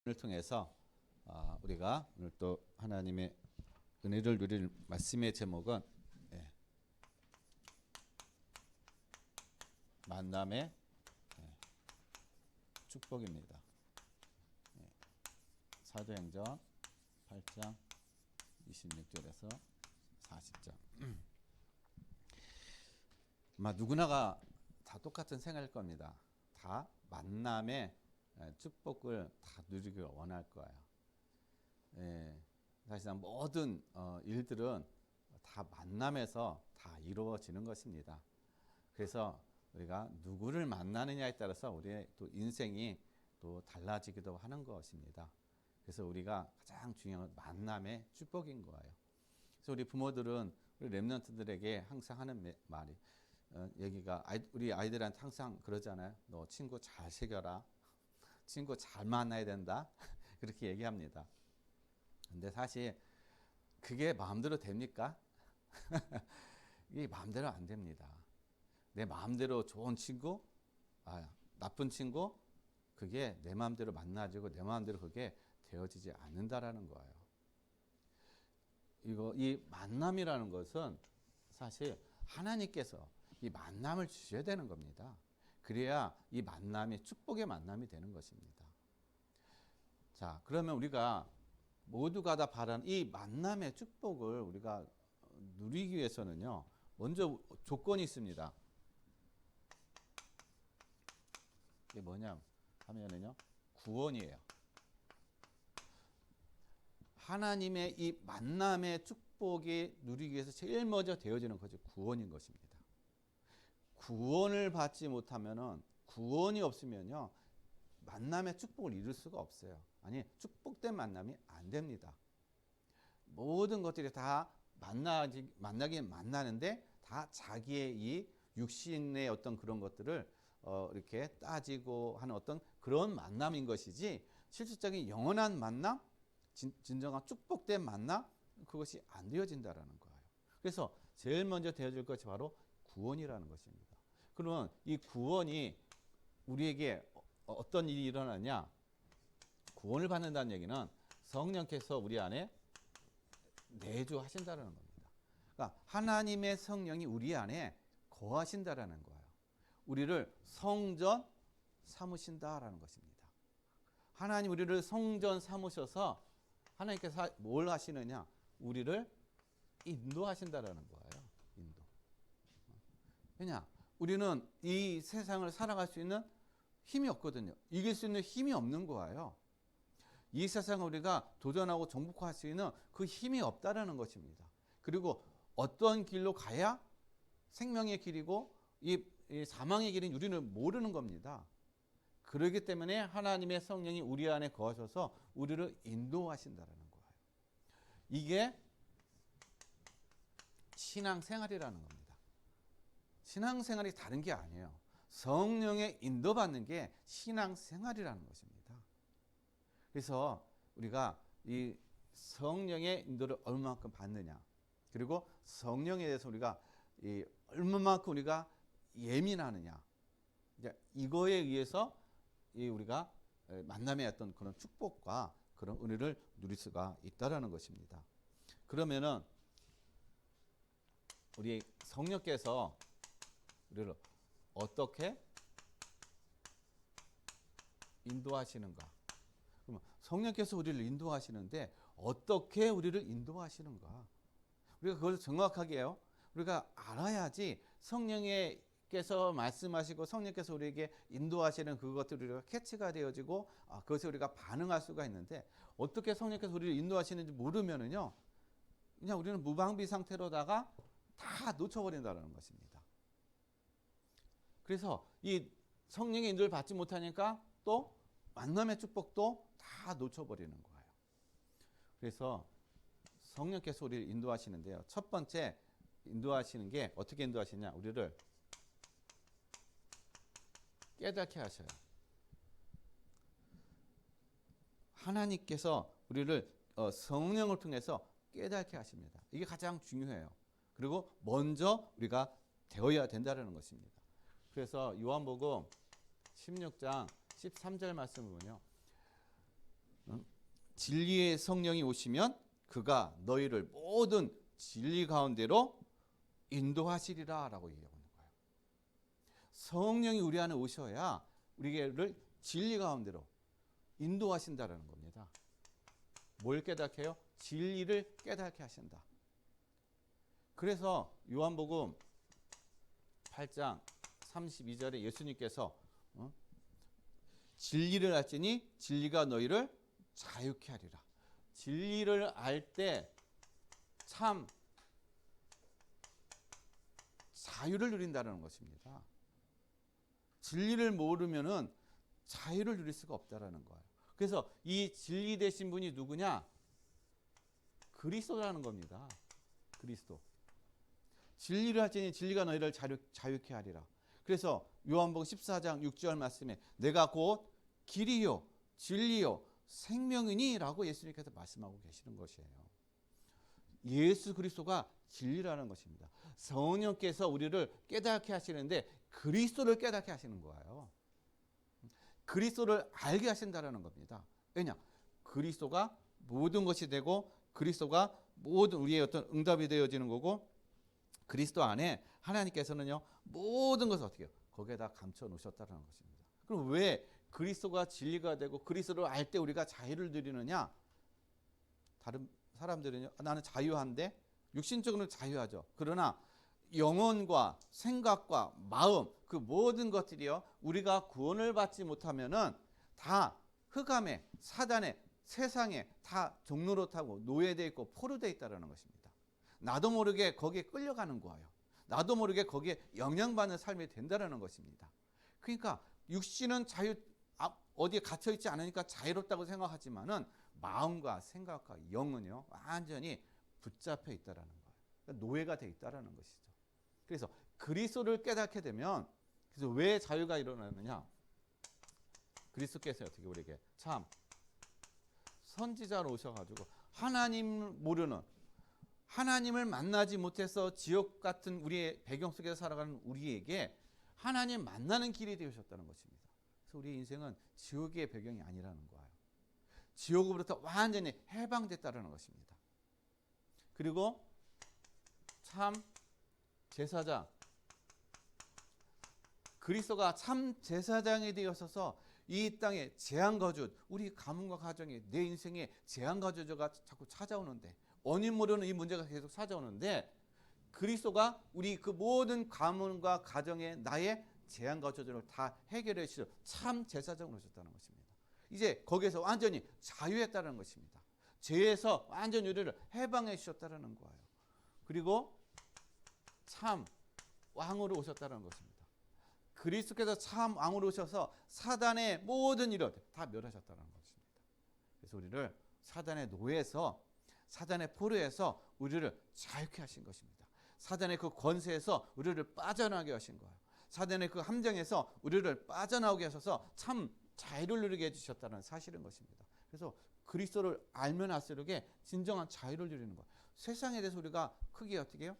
을 통해서 우리가 오늘 또 하나님의 은혜를 누릴 말씀의 제목은 만남의 축복입니다. 사도행전 8장 26절에서 40절. 아마 누구나가 다 똑같은 생각일 겁니다. 다 만남의 축복을 다 누리길 원할 거예요. 사실상 모든 일들은 다 만남에서 다 이루어지는 것입니다. 그래서 우리가 누구를 만나느냐에 따라서 우리의 또 인생이 또 달라지기도 하는 것입니다. 그래서 우리가 가장 중요한 건 만남의 축복인 거예요. 그래서 우리 부모들은 우리 렘넌트들에게 항상 하는 말이 여기가 우리 아이들한테 항상 그러잖아요. 너 친구 잘 새겨라. 친구 잘 만나야 된다. 그렇게 얘기합니다. 근데 사실 그게 마음대로 됩니까? 이게 마음대로 안 됩니다. 내 마음대로 좋은 친구, 나쁜 친구, 그게 내 마음대로 만나지고 내 마음대로 그게 되어지지 않는다라는 거예요. 이 만남이라는 것은 사실 하나님께서 이 만남을 주셔야 되는 겁니다. 그래야 이 만남이 축복의 만남이 되는 것입니다. 자, 그러면 우리가 모두가 다 바라는 이 만남의 축복을 우리가 누리기 위해서는요, 먼저 조건이 있습니다. 이게 뭐냐 하면은요, 구원이에요. 하나님의 이 만남의 축복이 누리기 위해서 제일 먼저 되어지는 것이 구원인 것입니다. 구원을 받지 못하면은, 구원이 없으면요, 만남의 축복을 이룰 수가 없어요. 아니, 축복된 만남이 안 됩니다. 모든 것들이 다 만나긴 만나는데 다 자기의 이 육신의 어떤 그런 것들을 이렇게 따지고 하는 어떤 그런 만남인 것이지, 실질적인 영원한 만남, 진정한 축복된 만남, 그것이 안 되어진다라는 거예요. 그래서 제일 먼저 되어질 것이 바로 구원이라는 것입니다. 그러면 이 구원이 우리에게 어떤 일이 일어나냐? 구원을 받는다는 얘기는 성령께서 우리 안에 내주하신다는 겁니다. 그러니까 하나님의 성령이 우리 안에 거하신다라는 거예요. 우리를 성전 삼으신다라는 것입니다. 하나님 우리를 성전 삼으셔서 하나님께서 뭘 하시느냐? 우리를 인도하신다라는 거예요. 인도. 왜냐? 우리는 이 세상을 살아갈 수 있는 힘이 없거든요. 이길 수 있는 힘이 없는 거예요. 이 세상을 우리가 도전하고 정복할 수 있는 그 힘이 없다라는 것입니다. 그리고 어떤 길로 가야 생명의 길이고 이 사망의 길인 우리는 모르는 겁니다. 그렇기 때문에 하나님의 성령이 우리 안에 거하셔서 우리를 인도하신다라는 거예요. 이게 신앙생활이라는 겁니다. 신앙생활이 다른 게 아니에요. 성령의 인도받는 게 신앙생활이라는 것입니다. 그래서 우리가 이 성령의 인도를 얼마만큼 받느냐, 그리고 성령에 대해서 우리가 얼마만큼 우리가 예민하느냐, 이거에 의해서 우리가 만남의 어떤 그런 축복과 그런 은혜를 누릴 수가 있다라는 것입니다. 그러면은 우리 성령께서 우리를 어떻게 인도하시는가? 그러면 성령께서 우리를 인도하시는데 어떻게 우리를 인도하시는가? 우리가 그걸 정확하게요, 우리가 알아야지 성령께서 말씀하시고 성령께서 우리에게 인도하시는 그것들이 우리가 캐치가 되어지고 그것에 우리가 반응할 수가 있는데, 어떻게 성령께서 우리를 인도하시는지 모르면은요, 그냥 우리는 무방비 상태로다가 다 놓쳐버린다는 것입니다. 그래서 이 성령의 인도를 받지 못하니까 또 만남의 축복도 다 놓쳐버리는 거예요. 그래서 성령께서 우리를 인도하시는데요, 첫 번째 인도하시는 게 어떻게 인도하시냐? 우리를 깨닫게 하셔요. 하나님께서 우리를 성령을 통해서 깨닫게 하십니다. 이게 가장 중요해요. 그리고 먼저 우리가 되어야 된다는 것입니다. 그래서 요한복음 16장 13절 말씀을 보면요, 진리의 성령이 오시면 그가 너희를 모든 진리 가운데로 인도하시리라 라고 얘기하고 있는 거예요. 성령이 우리 안에 오셔야 우리를 진리 가운데로 인도하신다라는 겁니다. 뭘 깨닫게 해요? 진리를 깨닫게 하신다. 그래서 요한복음 8장 32절에 예수님께서 진리를 알지니 진리가 너희를 자유케 하리라. 진리를 알 때 참 자유를 누린다는 것입니다. 진리를 모르면은 자유를 누릴 수가 없다라는 거예요. 그래서 이 진리 되신 분이 누구냐? 그리스도라는 겁니다. 그리스도. 진리를 할지니 진리가 너희를 자유케 하리라. 그래서 요한복음 14장 6절 말씀에 내가 곧 길이요 진리요 생명이니 라고 예수님께서 말씀하고 계시는 것이에요. 예수 그리스도가 진리라는 것입니다. 성령께서 우리를 깨닫게 하시는데 그리스도를 깨닫게 하시는 거예요. 그리스도를 알게 하신다는 겁니다. 왜냐? 그리스도가 모든 것이 되고 그리스도가 모든 우리의 어떤 응답이 되어지는 거고 그리스도 안에 하나님께서는요 모든 것을 어떻게 해요? 거기에다 감춰 놓으셨다는 것입니다. 그럼 왜 그리스도가 진리가 되고 그리스도를 알 때 우리가 자유를 누리느냐? 다른 사람들은요 나는 자유한데 육신적으로는 자유하죠. 그러나 영혼과 생각과 마음 그 모든 것들이요 우리가 구원을 받지 못하면은 다 흑암에 사단에 세상에 다 종로로 타고 노예되어 있고 포로되어 있다는 것입니다. 나도 모르게 거기에 끌려가는 거예요. 나도 모르게 거기에 영향받는 삶이 된다는 것입니다. 그러니까 육신은 어디에 갇혀 있지 않으니까 자유롭다고 생각하지만은 마음과 생각과 영은요 완전히 붙잡혀 있다라는 거예요. 그러니까 노예가 돼 있다라는 것이죠. 그래서 그리스도를 깨닫게 되면 그래서 왜 자유가 일어나느냐? 그리스도께서 어떻게 우리에게 참 선지자로 오셔가지고 하나님 모르는 하나님을 만나지 못해서 지옥 같은 우리의 배경 속에서 살아가는 우리에게 하나님 만나는 길이 되셨다는 것입니다. 그래서 우리의 인생은 지옥의 배경이 아니라는 거예요. 지옥으로부터 완전히 해방됐다는 것입니다. 그리고 참 제사장 그리스도가 참 제사장이 되어서서 이 땅에 재앙거주 우리 가문과 가정에 내 인생에 재앙거주가 자꾸 찾아오는데 원인 모르는 이 문제가 계속 찾아오는데 그리스도가 우리 그 모든 가문과 가정에 나의 재앙거주를 다 해결해 주시고 참 제사장으로 오셨다는 것입니다. 이제 거기에서 완전히 자유했다는 것입니다. 죄에서 완전히 우리를 해방해 주셨다는 거예요. 그리고 참 왕으로 오셨다는 것입니다. 그리스도께서 참 왕으로 오셔서 사단의 모든 일을 다 멸하셨다는 것입니다. 그래서 우리를 사단의 노예에서 사단의 포로에서 우리를 자유케 하신 것입니다. 사단의 그 권세에서 우리를 빠져나게 하신 거예요. 사단의 그 함정에서 우리를 빠져나오게 하셔서 참 자유를 누리게 해주셨다는 사실인 것입니다. 그래서 그리스도를 알면 알수록에 진정한 자유를 누리는 거예요. 세상에 대해서 우리가 크게 어떻게 해요?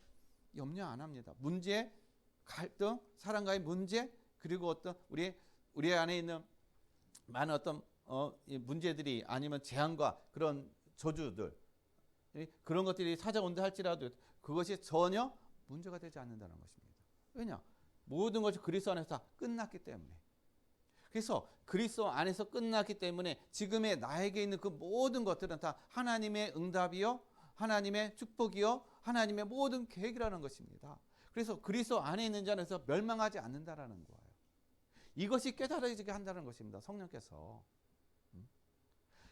염려 안 합니다. 문제, 갈등, 사람과의 문제, 그리고 어떤 우리 안에 있는 많은 어떤 문제들이 아니면 재앙과 그런 저주들 그런 것들이 찾아온다 할지라도 그것이 전혀 문제가 되지 않는다는 것입니다. 왜냐? 모든 것이 그리스도 안에서 다 끝났기 때문에. 그래서 그리스도 안에서 끝났기 때문에 지금의 나에게 있는 그 모든 것들은 다 하나님의 응답이요, 하나님의 축복이요, 하나님의 모든 계획이라는 것입니다. 그래서 그리스도 안에 있는 자에서 멸망하지 않는다라는 거예요. 이것이 깨달아지게 한다는 것입니다. 성령께서.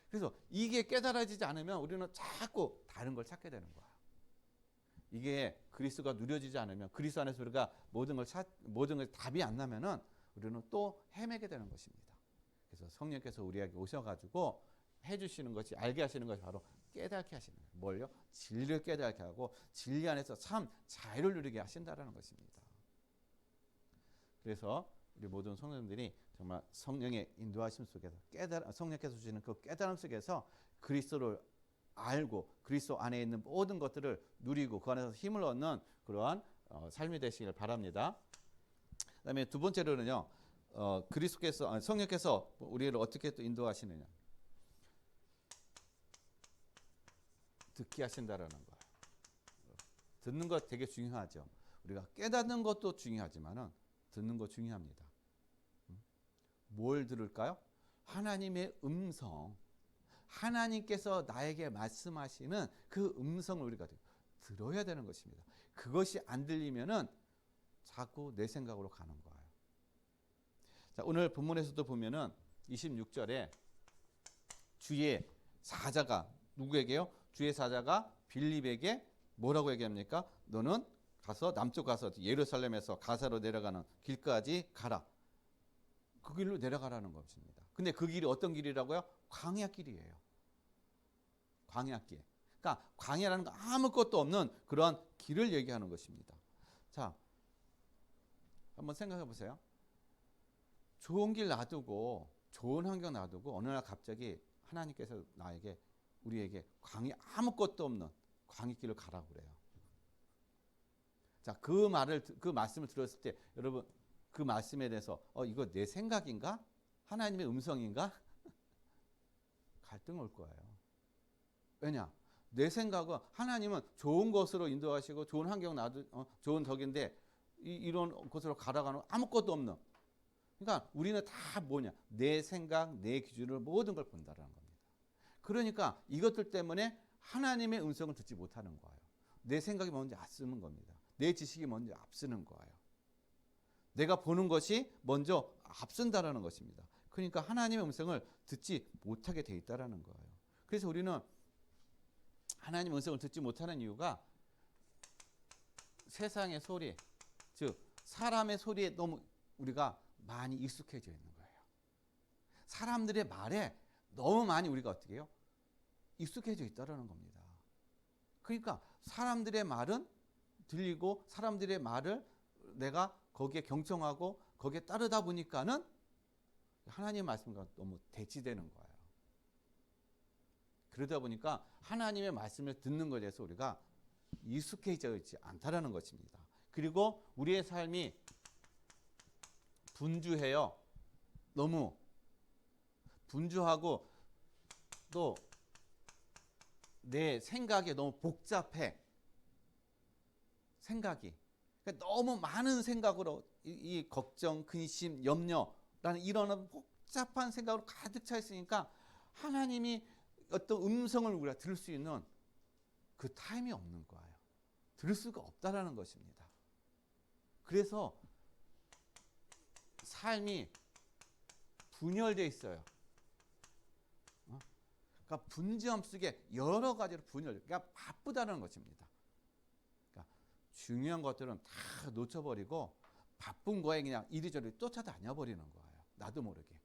그래서 이게 깨달아지지 않으면 우리는 자꾸 다른 걸 찾게 되는 거예요. 이게 그리스도가 누려지지 않으면 그리스도 안에서 우리가 모든 걸 답이 안 나면은 우리는 또 헤매게 되는 것입니다. 그래서 성령께서 우리에게 오셔가지고 해주시는 것이 알게 하시는 것이 바로 깨닫게 하시는 거예요. 뭘요? 진리를 깨닫게 하고 진리 안에서 참 자유를 누리게 하신다라는 것입니다. 그래서 우리 모든 성도님들이 정말 성령의 인도하심 속에서 성령께서 주시는 그 깨달음 속에서 그리스도를 알고 그리스도 안에 있는 모든 것들을 누리고 그 안에서 힘을 얻는 그러한 삶이 되시길 바랍니다. 그다음에 두 번째로는요, 그리스도께서 성령께서 우리를 어떻게 또 인도하시느냐. 듣게 하신다라는 거예요. 듣는 것 되게 중요하죠. 우리가 깨닫는 것도 중요하지만은 듣는 거 중요합니다. 뭘 들을까요? 하나님의 음성. 하나님께서 나에게 말씀하시는 그 음성을 우리가 들어야 되는 것입니다. 그것이 안 들리면은 자꾸 내 생각으로 가는 거예요. 자, 오늘 본문에서도 보면은 26절에 주의 사자가 누구에게요? 주의 사자가 빌립에게 뭐라고 얘기합니까? 너는 가서 남쪽 가서 예루살렘에서 가사로 내려가는 길까지 가라. 그 길로 내려가라는 것입니다. 근데 그 길이 어떤 길이라고요? 광야길이에요. 광야길. 그러니까 광야라는 거 아무것도 없는 그런 길을 얘기하는 것입니다. 자, 한번 생각해 보세요. 좋은 길 놔두고 좋은 환경 놔두고 어느 날 갑자기 하나님께서 우리에게 광야 아무것도 없는 광야길을 가라고 그래요. 자, 그 말씀을 들었을 때 여러분 그 말씀에 대해서 이거 내 생각인가? 하나님의 음성인가? 갈등 올 거예요. 왜냐? 내 생각은 하나님은 좋은 것으로 인도하시고 좋은 환경 좋은 덕인데 이런 곳으로 가라가는 아무것도 없는. 그러니까 우리는 다 뭐냐? 내 생각, 내 기준으로 모든 걸 본다라는 겁니다. 그러니까 이것들 때문에 하나님의 음성을 듣지 못하는 거예요. 내 생각이 먼저 앞서는 겁니다. 내 지식이 먼저 앞서는 거예요. 내가 보는 것이 먼저 앞선다라는 것입니다. 그러니까 하나님의 음성을 듣지 못하게 돼 있다라는 거예요. 그래서 우리는 하나님의 음성을 듣지 못하는 이유가 세상의 소리, 즉 사람의 소리에 너무 우리가 많이 익숙해져 있는 거예요. 사람들의 말에 너무 많이 우리가 어떻게 해요? 익숙해져 있다라는 겁니다. 그러니까 사람들의 말은 들리고 사람들의 말을 내가 거기에 경청하고 거기에 따르다 보니까는 하나님의 말씀과 너무 대치되는 거예요. 그러다 보니까 하나님의 말씀을 듣는 것에 대해서 우리가 익숙해져 있지 않다라는 것입니다. 그리고 우리의 삶이 분주해요. 너무 분주하고 또 내 생각이 너무 복잡해. 생각이. 그러니까 너무 많은 생각으로 이 걱정, 근심, 염려라는 이런 복잡한 생각으로 가득 차 있으니까 하나님이 어떤 음성을 우리가 들을 수 있는 그 타임이 없는 거예요. 들을 수가 없다라는 것입니다. 그래서 삶이 분열되어 있어요. 그러니까 분주함 속에 여러 가지로 그러니까 바쁘다는 것입니다. 그러니까 중요한 것들은 다 놓쳐버리고 바쁜 거에 그냥 이리저리 쫓아다녀 버리는 거예요. 나도 모르게.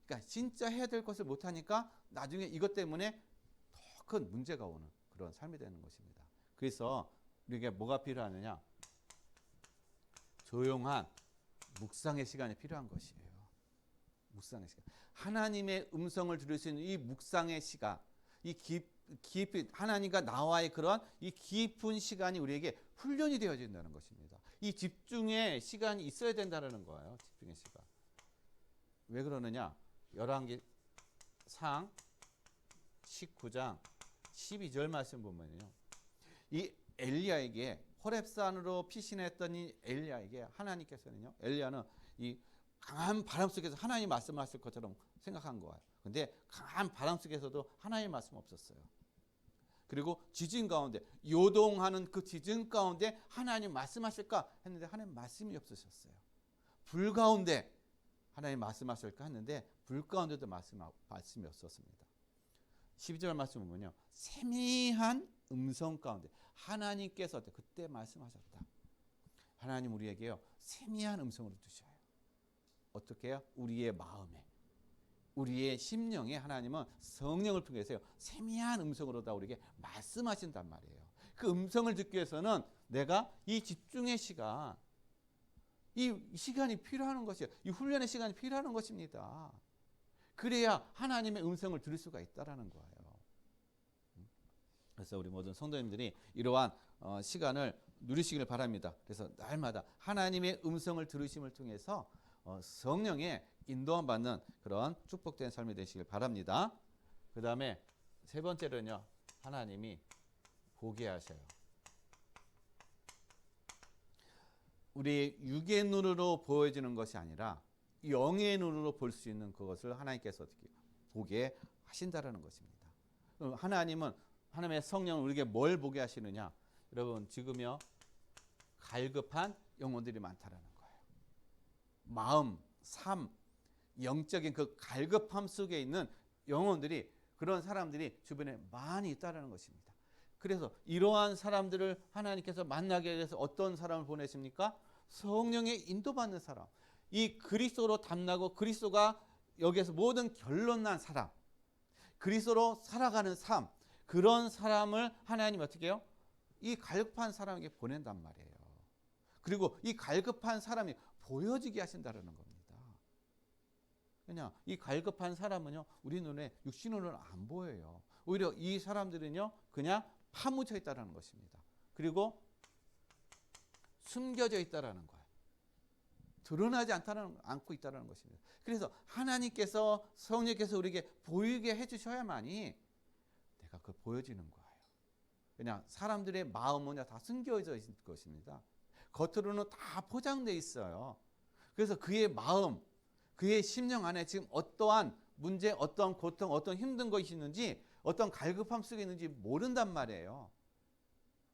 그러니까 진짜 해야 될 것을 못하니까 나중에 이것 때문에 더 큰 문제가 오는 그런 삶이 되는 것입니다. 그래서 우리에게 뭐가 필요하느냐? 조용한 묵상의 시간이 필요한 것이에요. 묵상의 시간. 하나님의 음성을 들을 수 있는 이 묵상의 시간, 이 깊이 하나님과 나와의 그런 이 깊은 시간이 우리에게 훈련이 되어진다는 것입니다. 이 집중의 시간이 있어야 된다는 거예요. 집중의 시간. 왜 그러느냐? 열왕기상 19장 12절 말씀 보면요. 이 엘리야에게 호렙산으로 피신했던 이 엘리야에게 하나님께서는요. 엘리야는 이 강한 바람 속에서 하나님 말씀하실 것처럼 생각한 거예요. 근데 강한 바람 속에서도 하나님 말씀 없었어요. 그리고 지진 가운데 요동하는 그 지진 가운데 하나님 말씀하실까 했는데 하나님 말씀이 없으셨어요. 불 가운데 하나님 말씀하실까 했는데 불 가운데도 말씀이 없었습니다. 12절 말씀 보면요. 세미한 음성 가운데 하나님께서 그때 말씀하셨다. 하나님 우리에게요. 세미한 음성으로 주셔요. 어떻게 해요? 우리의 마음에 우리의 심령에 하나님은 성령을 통해서요. 세미한 음성으로 다 우리에게 말씀하신단 말이에요. 그 음성을 듣기 위해서는 내가 이 집중의 시간 이 시간이 필요한 것이에요. 이 훈련의 시간이 필요한 것입니다. 그래야 하나님의 음성을 들을 수가 있다라는 거예요. 그래서 우리 모든 성도님들이 이러한 시간을 누리시길 바랍니다. 그래서 날마다 하나님의 음성을 들으심을 통해서 성령의 인도함 받는 그런 축복된 삶이 되시길 바랍니다. 그 다음에 세 번째로는요. 하나님이 보게 하셔요. 우리 육의 눈으로 보여지는 것이 아니라 영의 눈으로 볼 수 있는 그것을 하나님께서 어떻게 보게 하신다라는 것입니다. 하나님은 하나님의 성령은 우리에게 뭘 보게 하시느냐? 여러분 지금요 갈급한 영혼들이 많다라는 거예요. 마음, 삶, 영적인 그 갈급함 속에 있는 영혼들이 그런 사람들이 주변에 많이 있다라는 것입니다. 그래서 이러한 사람들을 하나님께서 만나게 해서 어떤 사람을 보내십니까? 성령의 인도받는 사람. 이 그리스도로 담나고 그리스도가 여기에서 모든 결론 난 사람. 그리스도로 살아가는 삶. 그런 사람을 하나님 어떻게 해요? 이 갈급한 사람에게 보낸단 말이에요. 그리고 이 갈급한 사람이 보여지게 하신다는 겁니다. 그냥 이 갈급한 사람은요 우리 눈에 육신으로는 안 보여요. 오히려 이 사람들은요 그냥 파묻혀 있다는 것입니다. 그리고 숨겨져 있다는 거예요. 드러나지 않고 있다는 것입니다. 그래서 하나님께서 성령께서 우리에게 보이게 해주셔야만이 내가 그걸 보여지는 거예요. 그냥 사람들의 마음은 다 숨겨져 있을 것입니다. 겉으로는 다 포장되어 있어요. 그래서 그의 마음, 그의 심령 안에 지금 어떠한 문제, 어떤 고통, 어떤 힘든 것이 있는지, 어떤 갈급함 속에 있는지 모른단 말이에요.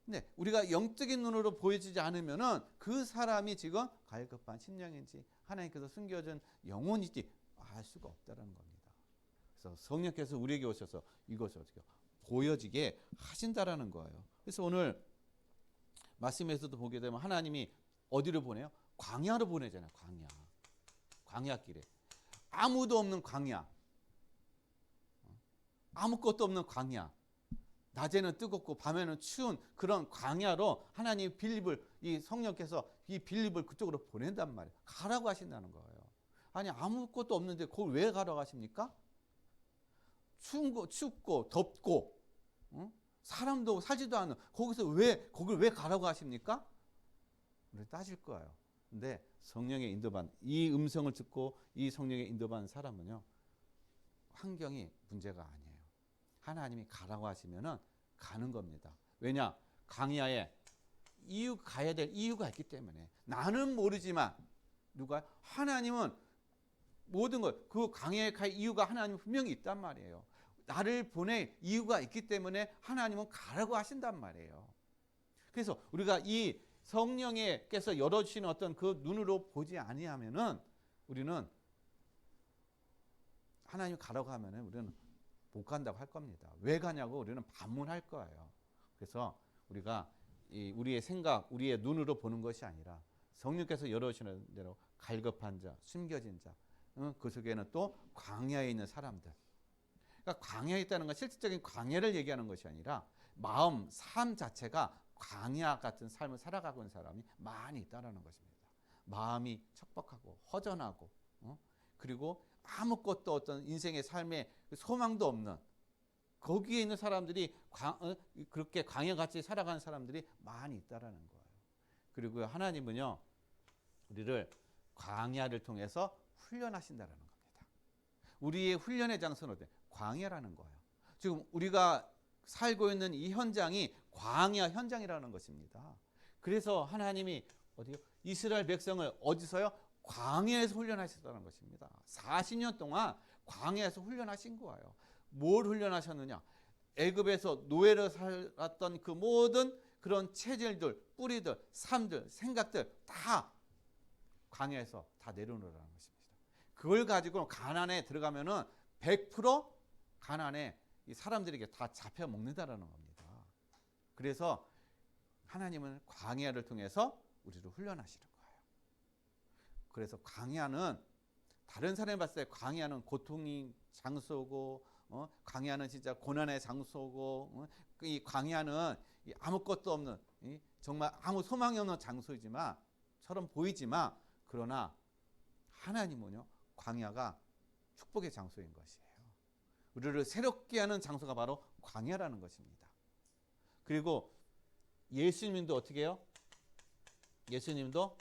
근데 우리가 영적인 눈으로 보여지지 않으면은 그 사람이 지금 갈급한 심령인지 하나님께서 숨겨진 영혼인지 알 수가 없다는 겁니다. 그래서 성령께서 우리에게 오셔서 이것을 어떻게 보여지게 하신다라는 거예요. 그래서 오늘 말씀에서도 보게 되면 하나님이 어디로 보내요? 광야로 보내잖아요. 광야길에 아무도 없는 광야, 아무것도 없는 광야. 낮에는 뜨겁고 밤에는 추운 그런 광야로 하나님 빌립을 이 성령께서 이 빌립을 그쪽으로 보낸단 말이에요. 가라고 하신다는 거예요. 아니 아무것도 없는데 그걸 왜 가라고 하십니까? 춥고 덥고 사람도 살지도 않는 거기서 거길 왜 가라고 하십니까? 우리 따질 거예요. 근데 성령의 인도받는 이 음성을 듣고 이 성령의 인도받는 사람은요 환경이 문제가 아니에요. 하나님이 가라고 하시면은 가는 겁니다. 왜냐? 광야에 가야 될 이유가 있기 때문에. 나는 모르지만 누가? 하나님은 모든 것, 그 광야에 갈 이유가 하나님 분명히 있단 말이에요. 나를 보낼 이유가 있기 때문에 하나님은 가라고 하신단 말이에요. 그래서 우리가 이 성령께서 열어주시는 어떤 그 눈으로 보지 아니하면은 우리는 하나님 가라고 하면은 우리는 못 간다고 할 겁니다. 왜 가냐고 우리는 반문할 거예요. 그래서 우리가 우리의 생각, 우리의 눈으로 보는 것이 아니라 성령께서 열어주시는 대로 갈급한 자, 숨겨진 자, 그 속에는 또 광야에 있는 사람들. 그러니까 광야에 있다는 건 실질적인 광야를 얘기하는 것이 아니라 마음, 삶 자체가 광야 같은 삶을 살아가고 있는 사람이 많이 있다는 것입니다. 마음이 척박하고 허전하고 그리고 아무것도 어떤 인생의 삶에 소망도 없는 거기에 있는 사람들이 그렇게 광야같이 살아가는 사람들이 많이 있다라는 거예요. 그리고 하나님은요 우리를 광야를 통해서 훈련하신다라는 겁니다. 우리의 훈련의 장소는 어때? 광야라는 거예요. 지금 우리가 살고 있는 이 현장이 광야 현장이라는 것입니다. 그래서 하나님이 어디요? 이스라엘 백성을 어디서요? 광야에서 훈련하셨다는 것입니다. 40년 동안 광야에서 훈련하신 거예요. 뭘 훈련하셨느냐? 애굽에서 노예로 살았던 그 모든 그런 체질들, 뿌리들, 삶들, 생각들 다 광야에서 다 내려놓으라는 것입니다. 그걸 가지고 가나안에 들어가면은 100% 가나안에 이 사람들에게 다 잡혀 먹는다라는 겁니다. 그래서 하나님은 광야를 통해서 우리를 훈련하시는 거예요. 그래서 광야는 다른 사람이 봤을 때 광야는 고통의 장소고 광야는 진짜 고난의 장소고 이 광야는 아무것도 없는 정말 아무 소망이 없는 장소이지만 처럼 보이지만 그러나 하나님은요 광야가 축복의 장소인 것이에요. 우리를 새롭게 하는 장소가 바로 광야라는 것입니다. 그리고 예수님도 어떻게 해요? 예수님도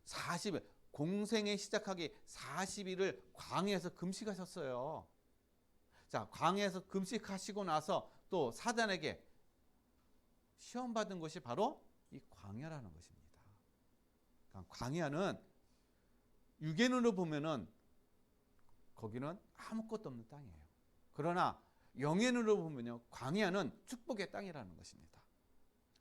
40일 공생의 시작하기 40일을 광야에서 금식하셨어요. 자, 광야에서 금식하시고 나서 또 사단에게 시험 받은 것이 바로 이 광야라는 것입니다. 그러니까 광야는 육안으로 보면은 거기는 아무것도 없는 땅이에요. 그러나 영안으로 보면요, 광야는 축복의 땅이라는 것입니다.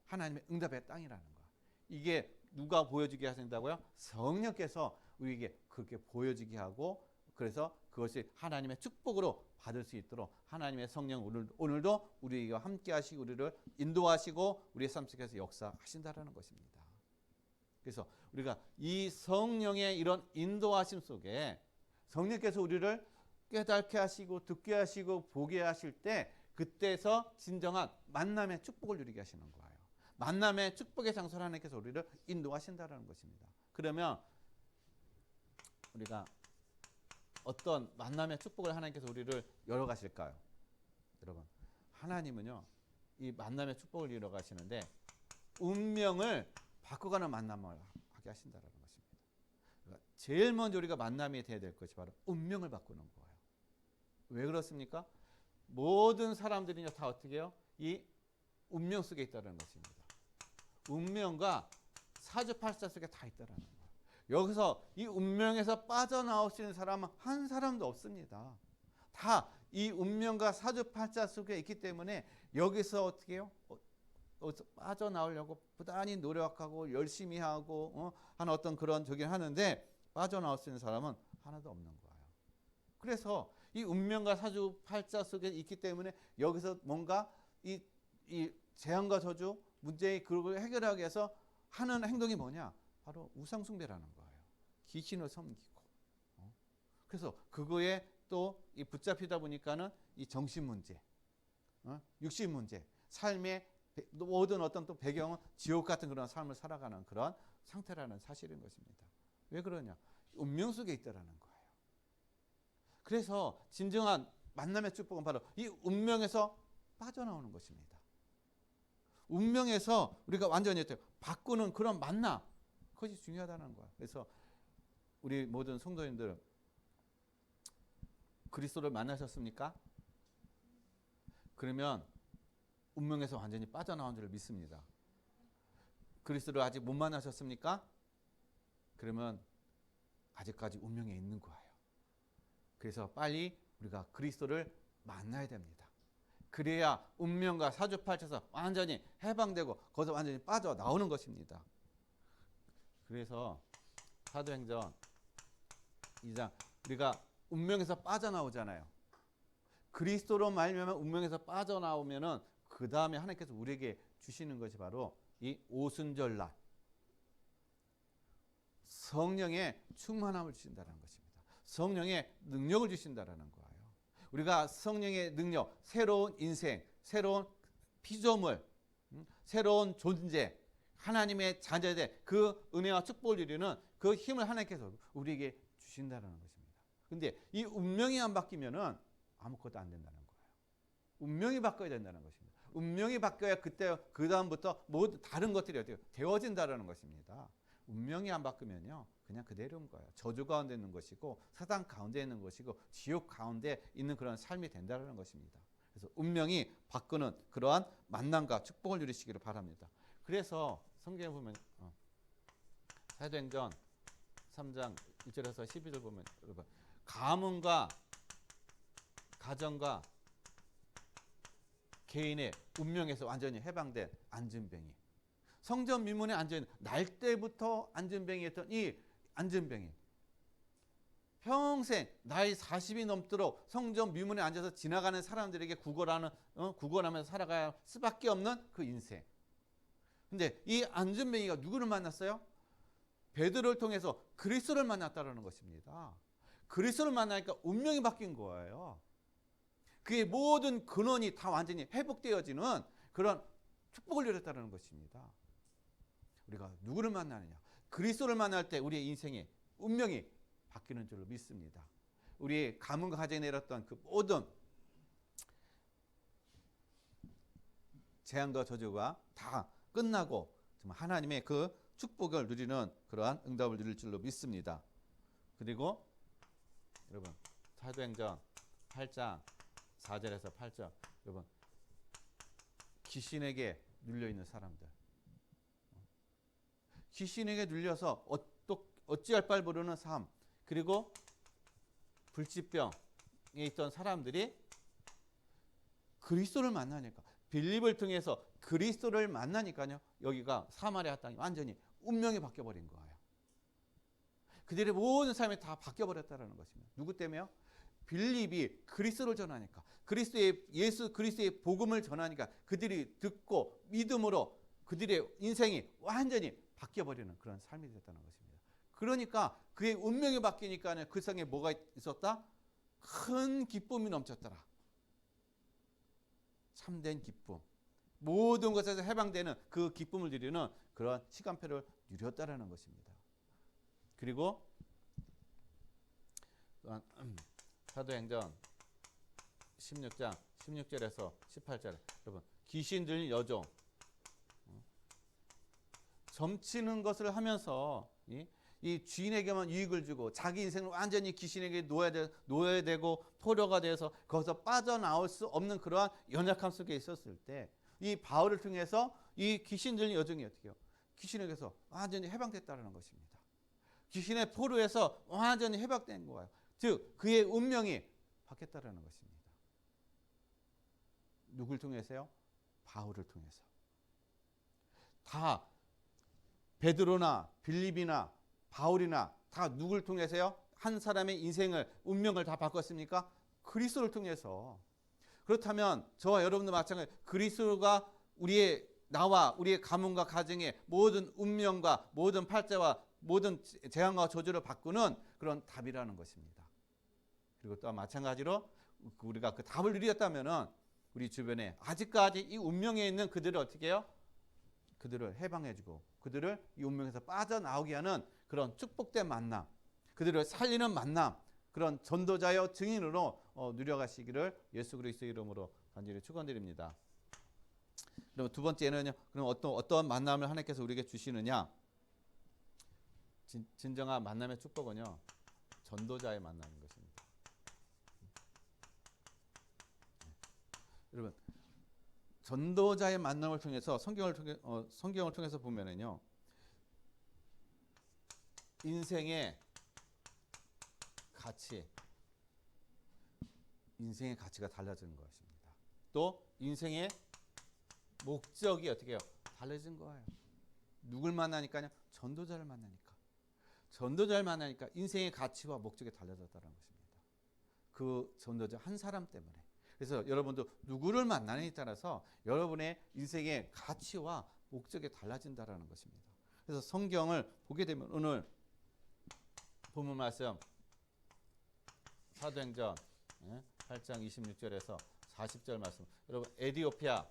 하나님의 응답의 땅이라는 거. 이게 누가 보여주게 하신다고요? 성령께서 우리에게 그렇게 보여지게 하고, 그래서 그것이 하나님의 축복으로 받을 수 있도록 하나님의 성령 오늘도 우리와 함께 하시고 우리를 인도하시고 우리의 삶 속에서 역사하신다라는 것입니다. 그래서 우리가 이 성령의 이런 인도하심 속에 성령께서 우리를 깨닫게 하시고 듣게 하시고 보게 하실 때, 그때서 진정한 만남의 축복을 누리게 하시는 거예요. 만남의 축복의 장소를 하나님께서 우리를 인도하신다는 것입니다. 그러면 우리가 어떤 만남의 축복을 하나님께서 우리를 열어가실까요? 여러분, 하나님은요, 이 만남의 축복을 열어가시는데 운명을 바꿔가는 만남을 하게 하신다는 것입니다. 그러니까 제일 먼저 우리가 만남이 돼야 될 것이 바로 운명을 바꾸는 거예요. 왜 그렇습니까? 모든 사람들이 다 어떻게 해요? 이 운명 속에 있다는 것입니다. 운명과 사주팔자 속에 다 있다는 거예요. 여기서 이 운명에서 빠져나올 수 있는 사람은 한 사람도 없습니다. 다 이 운명과 사주팔자 속에 있기 때문에 여기서 어떻게 해요? 빠져나오려고 부단히 노력하고 열심히 하고 하는 어떤 그런 저긴 하는데 빠져나올 수 있는 사람은 하나도 없는 거예요. 그래서 이 운명과 사주팔자 속에 있기 때문에 여기서 뭔가 이 재앙과 저주 문제의 그걸 해결하기 위해서 하는 행동이 뭐냐? 바로 우상숭배라는 거예요. 귀신을 섬기고. 그래서 그거에 또 이 붙잡히다 보니까는 이 정신 문제, 육신 문제, 삶의 모든 어떤 또 배경은 지옥 같은 그런 삶을 살아가는 그런 상태라는 사실인 것입니다. 왜 그러냐? 운명 속에 있다라는 거예요. 그래서 진정한 만남의 축복은 바로 이 운명에서 빠져나오는 것입니다. 운명에서 우리가 완전히 바꾸는 그런 만남, 그것이 중요하다는 거예요. 그래서 우리 모든 성도님들 그리스도를 만나셨습니까? 그러면 운명에서 완전히 빠져나온 줄 믿습니다. 그리스도를 아직 못 만나셨습니까? 그러면 아직까지 운명에 있는 거예요. 그래서 빨리 우리가 그리스도를 만나야 됩니다. 그래야 운명과 사주팔자에서 완전히 해방되고 거기서 완전히 빠져나오는 것입니다. 그래서 사도행전 2장 우리가 운명에서 빠져나오잖아요. 그리스도로 말미암아 운명에서 빠져나오면은 그 다음에 하나님께서 우리에게 주시는 것이 바로 이 오순절날 성령의 충만함을 주신다는 것입니다. 성령의 능력을 주신다는 거예요. 우리가 성령의 능력, 새로운 인생, 새로운 피조물, 새로운 존재, 하나님의 자녀들 그 은혜와 축복을 누리는 그 힘을 하나님께서 우리에게 주신다는 것입니다. 근데 이 운명이 안 바뀌면은 아무것도 안 된다는 거예요. 운명이 바뀌어야 된다는 것입니다. 운명이 바뀌어야 그때 그 다음부터 모든 다른 것들이 어떻게 되어진다는 것입니다. 운명이 안 바뀌면요 그냥 그대로인 거예요. 저주 가운데 있는 것이고 사단 가운데 있는 것이고 지옥 가운데 있는 그런 삶이 된다는 것입니다. 그래서 운명이 바꾸는 그러한 만남과 축복을 누리시기를 바랍니다. 그래서 성경에 보면 사도행전 3장 1절에서 12절 보면 여러분 가문과 가정과 개인의 운명에서 완전히 해방된 안진뱅이, 성전 미문에 앉아있는 날 때부터 안진뱅이였던 이 안진뱅이 평생 나이 40이 넘도록 성전 미문에 앉아서 지나가는 사람들에게 구걸하면서 살아갈 수밖에 없는 그 인생. 근데 이 안진뱅이가 누구를 만났어요? 베드로를 통해서 그리스도를 만났다는 것입니다. 그리스도를 만나니까 운명이 바뀐 거예요. 그의 모든 근원이 다 완전히 회복되어지는 그런 축복을 누렸다는 것입니다. 우리가 누구를 만나느냐? 그리스도를 만날 때 우리의 인생의 운명이 바뀌는 줄로 믿습니다. 우리 가문과 가정에 내렸던 그 모든 재앙과 저주가 다 끝나고 정말 하나님의 그 축복을 누리는 그러한 응답을 누릴 줄로 믿습니다. 그리고 여러분 사도행전 8장 4절에서 8절. 여러분, 귀신에게 눌려 있는 사람들. 귀신에게 눌려서 어찌할 바를 모르는 삶. 그리고 불치병에 있던 사람들이 그리스도를 만나니까, 빌립을 통해서 그리스도를 만나니까요, 여기가 사마리아 땅이 완전히 운명이 바뀌어버린 거예요. 그들의 모든 삶이 다 바뀌어버렸다는 것입니다. 누구 때문에요? 빌립이 그리스도를 전하니까, 예수 그리스도의 복음을 전하니까 그들이 듣고 믿음으로 그들의 인생이 완전히 바뀌어버리는 그런 삶이 됐다는 것입니다. 그러니까 그의 운명이 바뀌니까 그 성에 뭐가 있었다? 큰 기쁨이 넘쳤더라. 참된 기쁨. 모든 것에서 해방되는 그 기쁨을 누리는 그런 시간표를 누렸다라는 것입니다. 그리고 사도행전 16장 16절에서 18절, 여러분, 귀신 들린 여종, 점치는 것을 하면서 이 주인에게만 유익을 주고 자기 인생을 완전히 귀신에게 노예되고 포로가 돼서 거기서 빠져나올 수 없는 그러한 연약함 속에 있었을 때, 이 바울을 통해서 이 귀신 들린 여종이 어떻게 해요? 귀신에게서 완전히 해방됐다는 것입니다. 귀신의 포로에서 완전히 해방된 거예요. 즉 그의 운명이 바뀌었다는 것입니다. 누굴 통해서요? 바울을 통해서. 다 베드로나 빌립이나 바울이나 다 누굴 통해서요? 한 사람의 인생을, 운명을 다 바꿨습니까? 그리스도를 통해서. 그렇다면 저와 여러분도 마찬가지, 그리스도가 나와 우리의 가문과 가정의 모든 운명과 모든 팔자와 모든 재앙과 저주를 바꾸는 그런 답이라는 것입니다. 그리고 또 마찬가지로 우리가 그 답을 누렸다면은 우리 주변에 아직까지 이 운명에 있는 그들을 어떻게 해요? 그들을 해방해주고 그들을 이 운명에서 빠져나오게 하는 그런 축복된 만남, 그들을 살리는 만남, 그런 전도자여 증인으로 누려가시기를 예수 그리스도의 이름으로 간절히 축원드립니다. 그럼 두 번째는요, 그럼 어떤 만남을 하나님께서 우리에게 주시느냐? 진정한 만남의 축복은요, 전도자의 만남인 것입니다. 여러분, 전도자의 만남을 통해서 성경을 통해서 보면은요, 인생의 가치가 달라지는 것입니다. 또 인생의 목적이 어떻게 해요? 달라진 거예요. 누굴 만나니까요? 전도자를 만나니까. 전도자를 만나니까 인생의 가치와 목적이 달라졌다는 것입니다. 그 전도자 한 사람 때문에. 그래서 여러분도 누구를 만나느냐에 따라서 여러분의 인생의 가치와 목적이 달라진다는 것입니다. 그래서 성경을 보게 되면 오늘 본문 말씀 사도행전 8장 26절에서 40절 말씀, 여러분, 에디오피아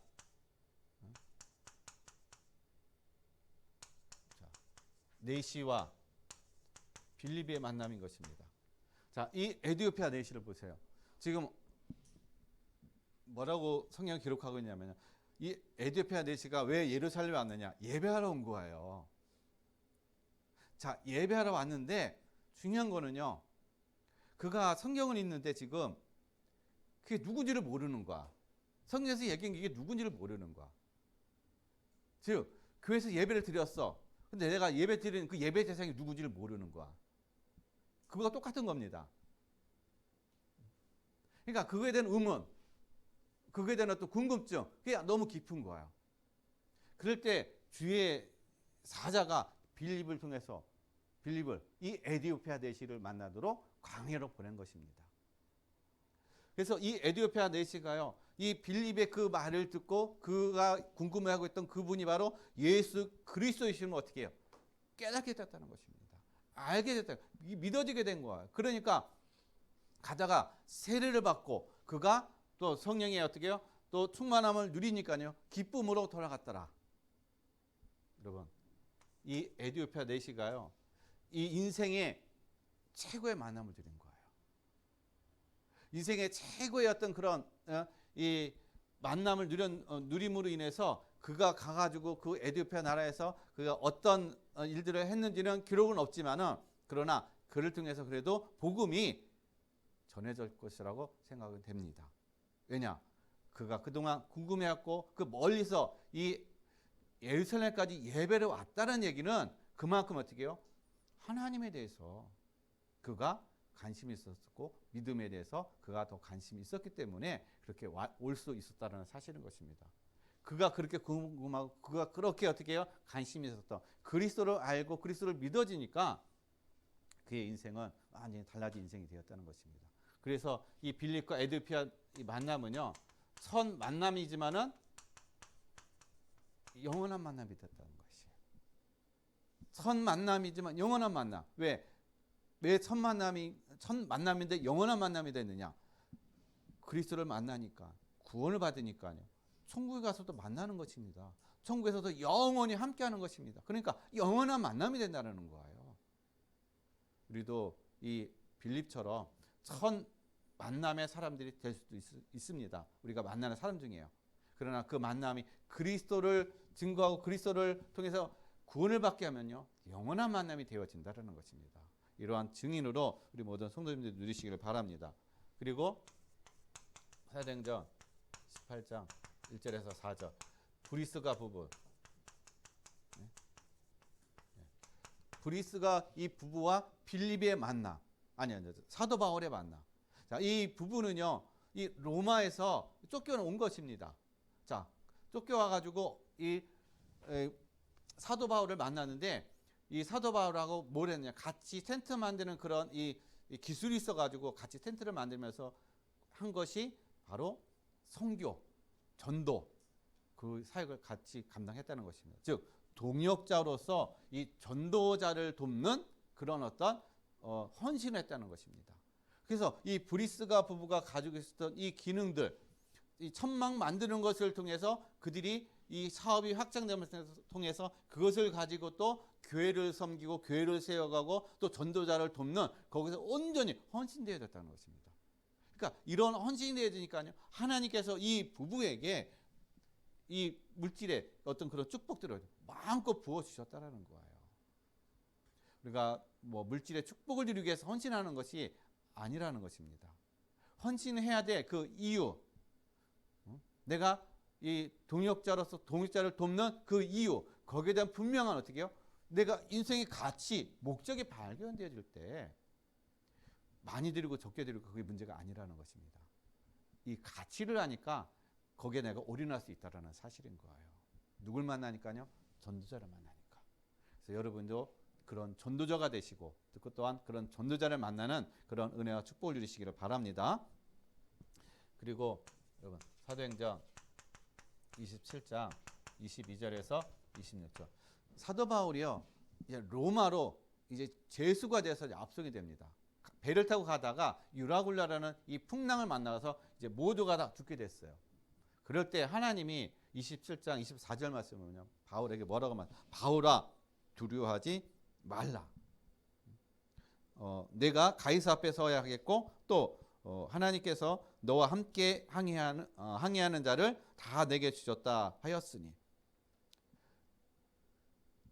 네시와 빌립의 만남인 것입니다. 자, 이 에디오피아 네시를 보세요. 지금 뭐라고 성경이 기록하고 있냐면요, 이 에디오피아 네시가 왜 예루살렘에 왔느냐? 예배하러 온 거예요. 자, 예배하러 왔는데 중요한 거는요, 그가 성경은 있는데 지금 그게 누군지를 모르는 거야. 성경에서 얘기한 게 이게 누군지를 모르는 거야. 즉 교회에서 예배를 드렸어. 근데 내가 예배 드리는 그 예배 대상이 누군지를 모르는 거야. 그거가 똑같은 겁니다. 그러니까 그거에 대한 의문, 그거에 대한 어떤 궁금증, 그게 너무 깊은 거야. 그럴 때 주의 사자가 빌립을 통해서 이 에디오피아 내시를 만나도록 광야로 보낸 것입니다. 그래서 이 에디오피아 내시가요, 이 빌립의 그 말을 듣고 그가 궁금해하고 있던 그분이 바로 예수 그리스도이심을 어떻게 해요? 깨닫게 됐다는 것입니다. 알게 됐다, 믿어지게 된 거예요. 그러니까 가다가 세례를 받고 그가 또 성령의 어떻게 해요? 또 충만함을 누리니까요, 기쁨으로 돌아갔더라. 여러분, 이 에디오피아 내시가요, 이 인생의 최고의 만남을 드린 거예요. 인생의 최고의 어떤 그런 이 만남을 누림으로 인해서 그가 가가지고 그 에디오피아 나라에서 그가 어떤 일들을 했는지는 기록은 없지만은, 그러나 그를 통해서 그래도 복음이 전해질 것이라고 생각은 됩니다. 왜냐? 그가 그동안 궁금해했고 그 멀리서 이 예루살렘까지 예배를 왔다는 얘기는 그만큼 어떻게 해요? 하나님에 대해서 그가 관심이 있었고 믿음에 대해서 그가 더 관심이 있었기 때문에 그렇게 올 수 있었다는 사실인 것입니다. 그가 그렇게 궁금하고 그가 그렇게 어떻게 해요? 관심이 있었던 그리스도를 알고 그리스도를 믿어지니까 그의 인생은 완전히 달라진 인생이 되었다는 것입니다. 그래서 이 빌립과 에디오피아 만남은요, 첫 만남이지만은 영원한 만남이 됐다는 것이에요. 첫 만남이지만 영원한 만남. 왜 첫 만남인데 영원한 만남이 됐느냐? 그리스도를 만나니까 구원을 받으니까요. 천국에 가서도 만나는 것입니다. 천국에서도 영원히 함께하는 것입니다. 그러니까 영원한 만남이 된다는 거예요. 우리도 이 빌립처럼 첫 만남의 사람들이 될 수도 있습니다. 우리가 만나는 사람 중이에요. 그러나 그 만남이 그리스도를 증거하고 그리스도를 통해서 구원을 받게 하면요, 영원한 만남이 되어진다는 것입니다. 이러한 증인으로 우리 모든 성도님들 누리시기를 바랍니다. 그리고 사도행전 18장 1절에서 4절 브리스가 부부, 브리스가 이 부부와 빌립의 만남, 사도 바울의 만남. 자, 이 부부는요, 이 로마에서 쫓겨온 것입니다. 자, 쫓겨와 가지고 이 사도 바울을 만났는데 이 사도 바울하고 뭘 했냐? 같이 텐트 만드는 그런 이 기술이 있어 가지고 같이 텐트를 만들면서 한 것이 바로 선교, 전도 그 사역을 같이 감당했다는 것입니다. 즉 동역자로서 이 전도자를 돕는 그런 어떤 헌신을 했다는 것입니다. 그래서 이 브리스가 부부가 가지고 있었던 이 기능들, 이 천막 만드는 것을 통해서 그들이 이 사업이 확장됨을 통해서 그것을 가지고 또 교회를 섬기고 교회를 세워가고 또 전도자를 돕는 거기서 온전히 헌신되어졌다는 것입니다. 그러니까 이런 헌신이 되어지니까요, 하나님께서 이 부부에게 이 물질의 어떤 그런 축복들을 마음껏 부어주셨다는 거예요. 우리가 뭐 물질의 축복을 누리기 위해서 헌신하는 것이 아니라는 것입니다. 헌신해야 될 그 이유, 내가 이 동역자로서 동역자를 돕는 그 이유, 거기에 대한 분명한 어떻게 해요? 내가 인생의 가치, 목적이 발견되어질 때 많이 드리고 적게 드리고 그게 문제가 아니라는 것입니다. 이 가치를 아니까 거기에 내가 올인할 수 있다는 사실인 거예요. 누굴 만나니까요? 전도자를 만나니까. 그래서 여러분도 그런 전도자가 되시고 그 또한 그런 전도자를 만나는 그런 은혜와 축복을 누리시기를 바랍니다. 그리고 여러분 사도행전 27장 22절에서 26절 사도 바울이요 이제 로마로 이제 제수가 돼서 압송이 됩니다. 배를 타고 가다가 유라굴라라는 이 풍랑을 만나서 이제 모두가 다 죽게 됐어요. 그럴 때 하나님이 27장 24절 말씀을 보면 바울에게 뭐라고 말해요? 바울아 두려워하지 말라. 내가 가이사 앞에 서야 하겠고 또 하나님께서 너와 함께 항해하는 자를 다 내게 주셨다 하였으니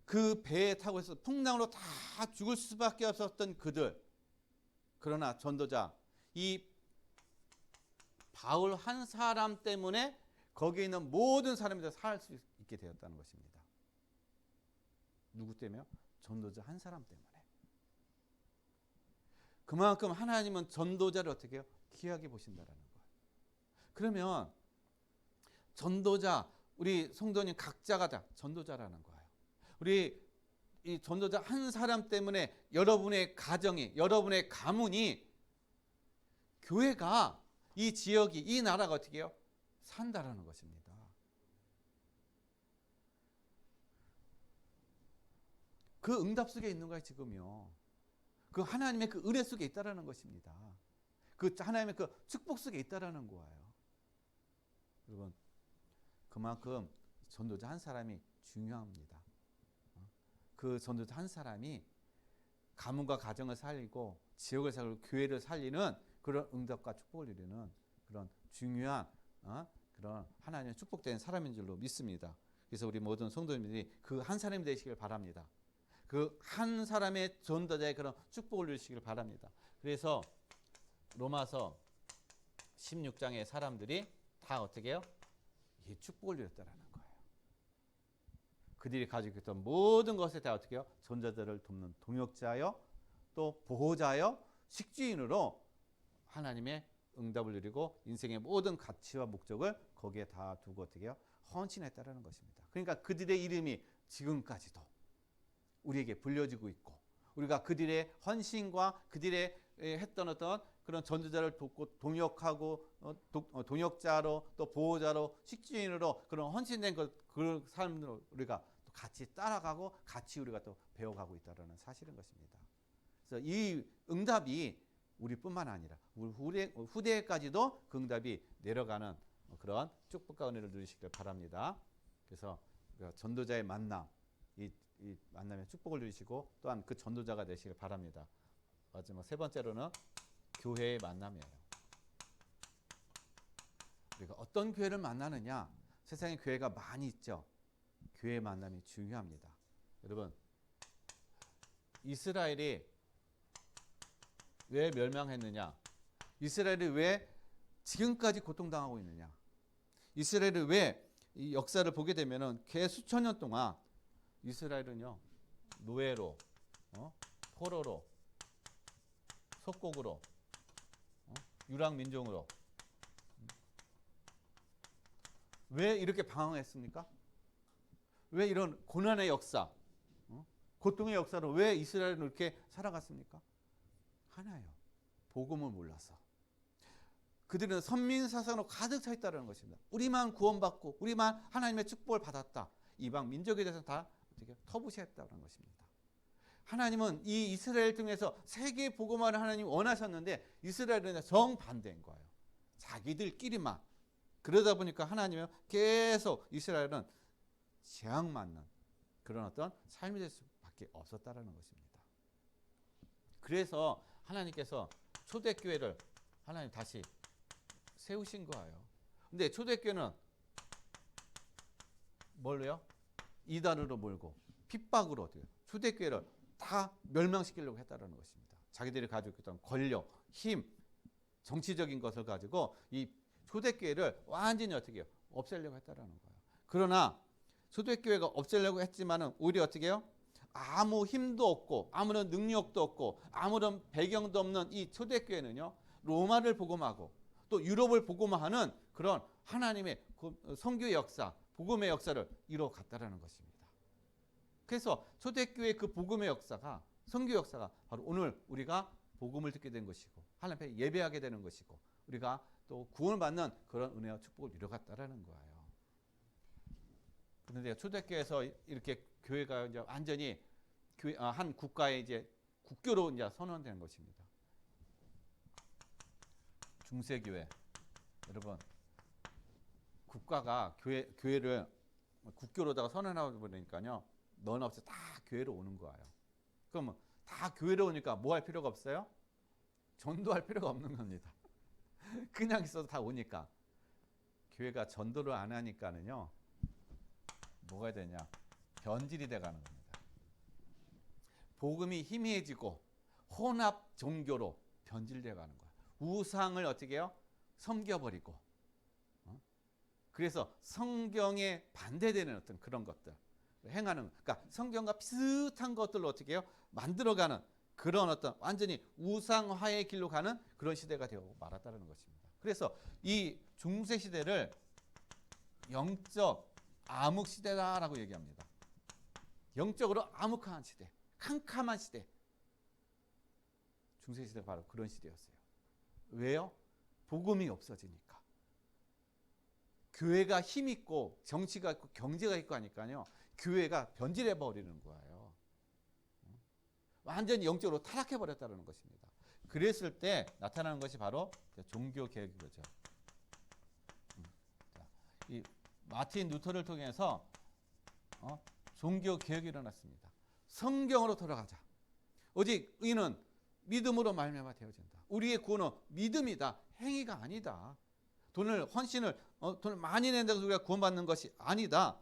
그 배에 타고 있어 풍랑으로 다 죽을 수밖에 없었던 그들, 그러나 전도자 이 바울 한 사람 때문에 거기에 있는 모든 사람들이 살 수 있게 되었다는 것입니다. 누구 때문에요? 전도자 한 사람 때문에. 그만큼 하나님은 전도자를 어떻게 해요? 귀하게 보신다라는 거예요. 그러면 전도자, 우리 성도님 각자가 다 전도자라는 거예요. 우리 이 전도자 한 사람 때문에 여러분의 가정이, 여러분의 가문이, 교회가, 이 지역이, 이 나라가 어떻게 해요? 산다라는 것입니다. 그 응답 속에 있는 거예요, 지금요. 그 하나님의 그 은혜 속에 있다라는 것입니다. 그 하나님의 그 축복 속에 있다라는 거예요. 여러분, 그만큼 전도자 한 사람이 중요합니다. 그 전도자 한 사람이 가문과 가정을 살리고 지역을 살리고 교회를 살리는 그런 응답과 축복을 누리는 그런 중요한 그런 하나님의 축복된 사람인 줄로 믿습니다. 그래서 우리 모든 성도님들이 그 한 사람이 되시길 바랍니다. 그 한 사람의 전도자의 그런 축복을 누리시길 바랍니다. 그래서 로마서 16장의 사람들이 다 어떻게 해요? 이 축복을 누렸다라는 거예요. 그들이 가지고 있던 모든 것에 다 어떻게 해요? 존재들을 돕는 동역자요, 또 보호자요, 식주인으로 하나님의 응답을 누리고 인생의 모든 가치와 목적을 거기에 다 두고 어떻게 해요? 헌신했다라는 것입니다. 그러니까 그들의 이름이 지금까지도 우리에게 불려지고 있고, 우리가 그들의 헌신과 그들의 했던 어떤 그런 전도자를 돕고 동역하고 동역자로 또 보호자로 식주인으로 그런 헌신된 그런 삶으로 우리가 또 같이 따라가고 같이 우리가 또 배워가고 있다는 사실인 것입니다. 그래서 이 응답이 우리뿐만 아니라 우리 후대까지도 그 응답이 내려가는 그런 축복과 은혜를 누리시길 바랍니다. 그래서 전도자의 만남, 이 만남의 축복을 누리시고 또한 그 전도자가 되시길 바랍니다. 마지막 세 번째로는 교회의 만남이에요. 우리가 어떤 교회를 만나느냐? 세상에 교회가 많이 있죠. 교회의 만남이 중요합니다. 여러분, 이스라엘이 왜 멸망했느냐? 이스라엘이 왜 지금까지 고통당하고 있느냐? 이스라엘이 왜 이 역사를 보게 되면은 개 수천 년 동안 이스라엘은요 노예로, 포로로, 속국으로, 유랑 민족으로 왜 이렇게 방황했습니까? 왜 이런 고난의 역사, 고통의 역사로 왜 이스라엘은 이렇게 살아갔습니까? 하나예요. 복음을 몰라서. 그들은 선민사상으로 가득 차 있다는 것입니다. 우리만 구원받고 우리만 하나님의 축복을 받았다. 이방 민족에 대해서 다 어떻게 터부시했다는 것입니다. 하나님은 이 이스라엘 중에서 세계 복음화를 하나님이 원하셨는데 이스라엘은 정반대인 거예요. 자기들끼리만. 그러다 보니까 하나님은 계속 이스라엘은 재앙맞는 그런 어떤 삶이 될 수밖에 없었다는 것입니다. 그래서 하나님께서 초대교회를 하나님 다시 세우신 거예요. 근데 초대교회는 뭘로요? 이단으로 몰고 핍박으로 어떻게 초대교회를 다 멸망시키려고 했다는 것입니다. 자기들이 가지고 있던 권력, 힘, 정치적인 것을 가지고 이 초대교회를 완전히 어떻게 해요? 없애려고 했다는 거예요. 그러나 초대교회가 없애려고 했지만은 오히려 어떻게 해요? 아무 힘도 없고 아무런 능력도 없고 아무런 배경도 없는 이 초대교회는요 로마를 복음하고 또 유럽을 복음하는 그런 하나님의 선교의 역사, 복음의 역사를 이뤄갔다라는 것입니다. 그래서 초대교회의 그 복음의 역사가, 선교 역사가 바로 오늘 우리가 복음을 듣게 된 것이고 하나님 앞에 예배하게 되는 것이고 우리가 또 구원을 받는 그런 은혜와 축복을 이뤄갔다라는 거예요. 그런데 초대교회에서 이렇게 교회가 이제 완전히 한 국가의 이제 국교로 이제 선언된 것입니다. 중세교회, 여러분, 국가가 교회를 국교로다가 선언하고 보니까요, 너나 없이 다 교회로 오는 거예요. 그러면 다 교회로 오니까 뭐 할 필요가 없어요? 전도할 필요가 없는 겁니다. 그냥 있어도 다 오니까. 교회가 전도를 안 하니까는요, 뭐가 되냐? 변질이 돼가는 겁니다. 복음이 희미해지고 혼합 종교로 변질돼가는 거예요. 우상을 어떻게 해요? 섬겨버리고. 그래서 성경에 반대되는 어떤 그런 것들 행하는, 그러니까 성경과 비슷한 것들로 어떻게 해요? 만들어가는 그런 어떤 완전히 우상화의 길로 가는 그런 시대가 되고 말았다는 것입니다. 그래서 이 중세 시대를 영적 암흑 시대다라고 얘기합니다. 영적으로 암흑한 시대, 캄캄한 시대. 중세 시대가 바로 그런 시대였어요. 왜요? 복음이 없어지니까. 교회가 힘 있고 정치가 있고 경제가 있고 하니까요. 교회가 변질해 버리는 거예요. 완전히 영적으로 타락해 버렸다는 것입니다. 그랬을 때 나타나는 것이 바로 종교 개혁이죠. 이 마틴 루터를 통해서 종교 개혁이 일어났습니다. 성경으로 돌아가자. 오직 의는 믿음으로 말미암아 되어진다. 우리의 구원은 믿음이다. 행위가 아니다. 돈을 많이 낸다고 해서 우리가 구원받는 것이 아니다.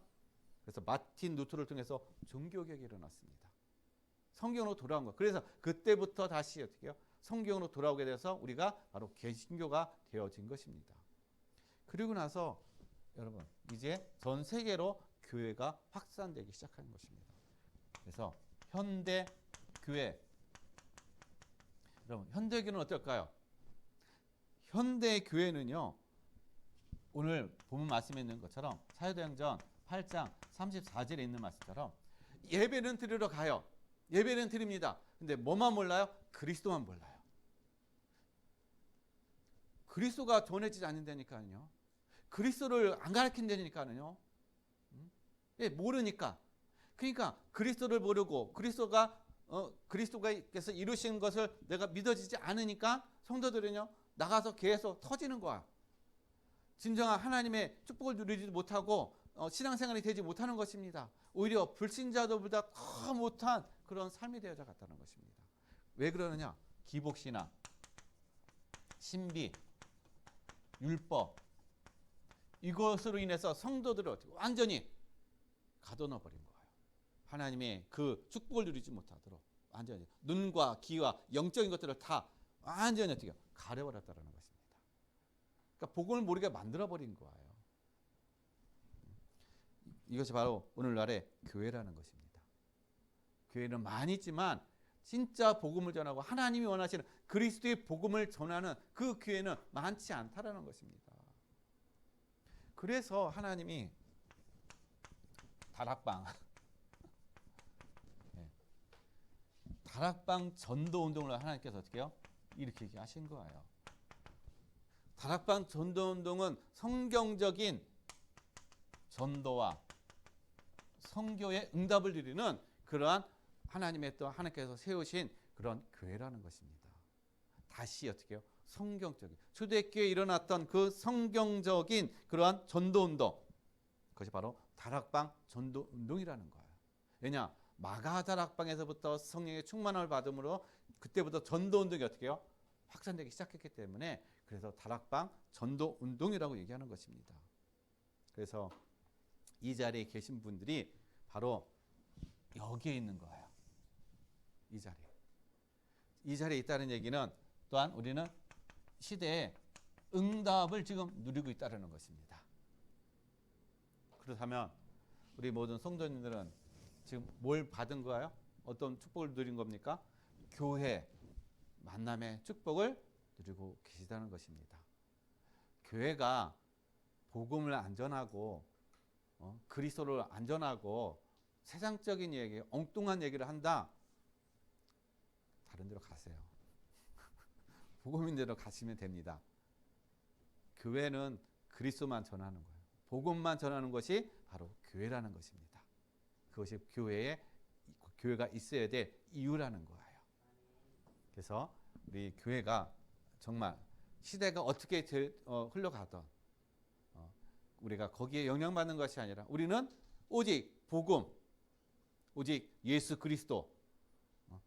그래서 마틴 루터를 통해서 종교 개혁이 일어났습니다. 성경으로 돌아온 거. 그래서 그때부터 다시 어떻게 해요? 성경으로 돌아오게 돼서 우리가 바로 개신교가 되어진 것입니다. 그리고 나서 여러분 이제 전 세계로 교회가 확산되기 시작하는 것입니다. 그래서 현대 교회, 여러분 현대 교회는 어떨까요? 현대 교회는요, 오늘 본문 말씀에 있는 것처럼 사도행전 8장 34절에 있는 말씀처럼 예배는 드리러 가요. 예배는 드립니다. 근데 뭐만 몰라요? 그리스도만 몰라요. 그리스도가 전해지지 않는다니까요. 그리스도를 안 가르친다니까요. 모르니까. 그러니까 그리스도를 모르고 그리스도께서 이루신 것을 내가 믿어지지 않으니까 성도들은요, 나가서 계속 터지는 거야. 진정한 하나님의 축복을 누리지 못하고 신앙생활이 되지 못하는 것입니다. 오히려 불신자들보다 더 못한 그런 삶이 되어져 갔다는 것입니다. 왜 그러느냐? 기복신앙, 신비, 율법, 이것으로 인해서 성도들을 완전히 가둬놔버린 거예요. 하나님의 그 축복을 누리지 못하도록 완전히 눈과 귀와 영적인 것들을 다 완전히 어떻게 가려버렸다는 것입니다. 그러니까 복음을 모르게 만들어버린 거예요. 이것이 바로 오늘날의 교회라는 것입니다. 교회는 많이 있지만 진짜 복음을 전하고 하나님이 원하시는 그리스도의 복음을 전하는 그 교회는 많지 않다라는 것입니다. 그래서 하나님이 다락방 다락방 전도 운동을 하나님께서 어떻게 해요? 이렇게 하신 거예요. 다락방 전도 운동은 성경적인 전도와 성교의 응답을 드리는 그러한 하나님의 또 하나님께서 세우신 그런 교회라는 것입니다. 다시 어떻게 해요? 성경적인 초대교회에 일어났던 그 성경적인 그러한 전도 운동, 그것이 바로 다락방 전도 운동이라는 거예요. 왜냐? 마가 다락방에서부터 성령의 충만함을 받음으로 그때부터 전도 운동이 어떻게 해요? 확산되기 시작했기 때문에 그래서 다락방 전도 운동이라고 얘기하는 것입니다. 그래서 이 자리에 계신 분들이 바로 여기에 있는 거예요. 이 자리에. 이 자리에 있다는 얘기는 또한 우리는 시대의 응답을 지금 누리고 있다는 것입니다. 그렇다면 우리 모든 성도님들은 지금 뭘 받은 거예요? 어떤 축복을 누린 겁니까? 교회 만남의 축복을 누리고 계시다는 것입니다. 교회가 복음을 안전하고 그리스도를 안전하고 세상적인 얘기, 엉뚱한 얘기를 한다. 다른 데로 가세요. 복음 있는 데로 가시면 됩니다. 교회는 그리스도만 전하는 거예요. 복음만 전하는 것이 바로 교회라는 것입니다. 그것이 교회가 있어야 될 이유라는 거예요. 그래서 우리 교회가 정말 시대가 어떻게 흘러가던 우리가 거기에 영향받는 것이 아니라 우리는 오직 복음, 오직 예수 그리스도,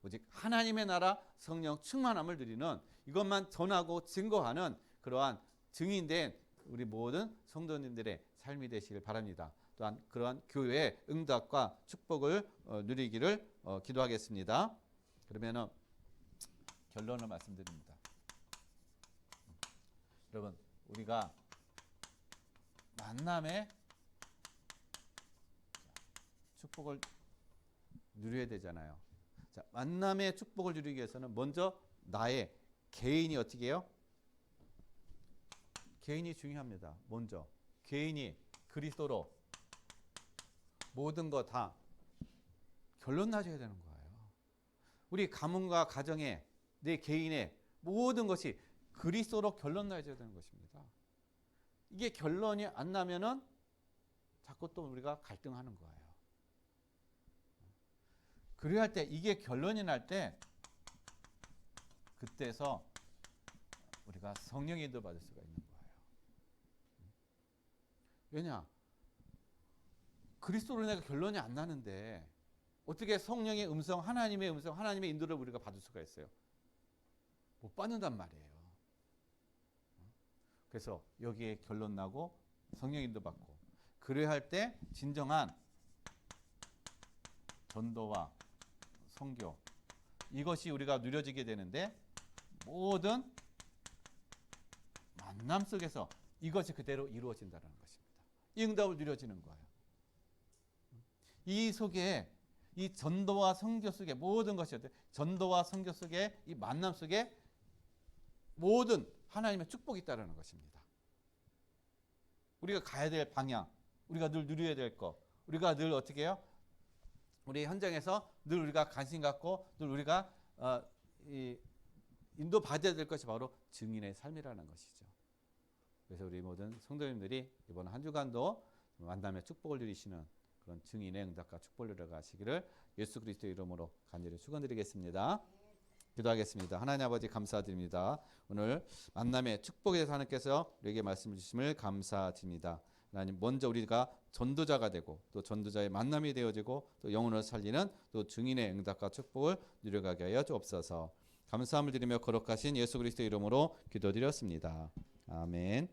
오직 하나님의 나라 성령 충만함을 누리는 이것만 전하고 증거하는 그러한 증인된 우리 모든 성도님들의 삶이 되시길 바랍니다. 또한 그러한 교회의 응답과 축복을 누리기를 기도하겠습니다. 그러면은 결론을 말씀드립니다. 여러분, 우리가 만남의 축복을 누려야 되잖아요. 자, 만남의 축복을 누리기 위해서는 먼저 나의 개인이 어떻게 해요? 개인이 중요합니다. 먼저 개인이 그리스도로 모든 거 다 결론 나줘야 되는 거예요. 우리 가문과 가정에 내 개인의 모든 것이 그리스도로 결론 나줘야 되는 것입니다. 이게 결론이 안 나면은 자꾸 또 우리가 갈등하는 거예요. 그래야 할 때 이게 결론이 날 때 그때서 우리가 성령의 인도 받을 수가 있는 거예요. 왜냐? 그리스도로 내가 결론이 안 나는데 어떻게 성령의 음성, 하나님의 음성, 하나님의 인도를 우리가 받을 수가 있어요? 못 받는단 말이에요. 그래서 여기에 결론 나고 성령 인도 받고 그래야 할 때 진정한 전도와 선교 이것이 우리가 누려지게 되는데 모든 만남 속에서 이것이 그대로 이루어진다는 것입니다. 이 응답을 누려지는 거예요. 이 속에 이 전도와 선교 속에 모든 것이 전도와 선교 속에 이 만남 속에 모든 하나님의 축복이 있다는 것입니다. 우리가 가야 될 방향, 우리가 늘 누려야 될 것, 우리가 늘 어떻게 해요? 우리 현장에서 늘 우리가 관심 갖고 늘 우리가 인도받아야 될 것이 바로 증인의 삶이라는 것이죠. 그래서 우리 모든 성도님들이 이번 한 주간도 만남의 축복을 누리시는 그런 증인의 응답과 축복을 누려가시기를 예수 그리스도의 이름으로 간절히 축원드리겠습니다. 기도하겠습니다. 하나님 아버지 감사드립니다. 오늘 만남의 축복에 대해서 하나님께서 우리에게 말씀을 주심을 감사드립니다. 하나님 먼저 우리가 전도자가 되고 또 전도자의 만남이 되어지고 또 영혼을 살리는 또 증인의 응답과 축복을 누려가게 하여 주옵소서. 감사함을 드리며 거룩하신 예수 그리스도의 이름으로 기도드렸습니다. 아멘.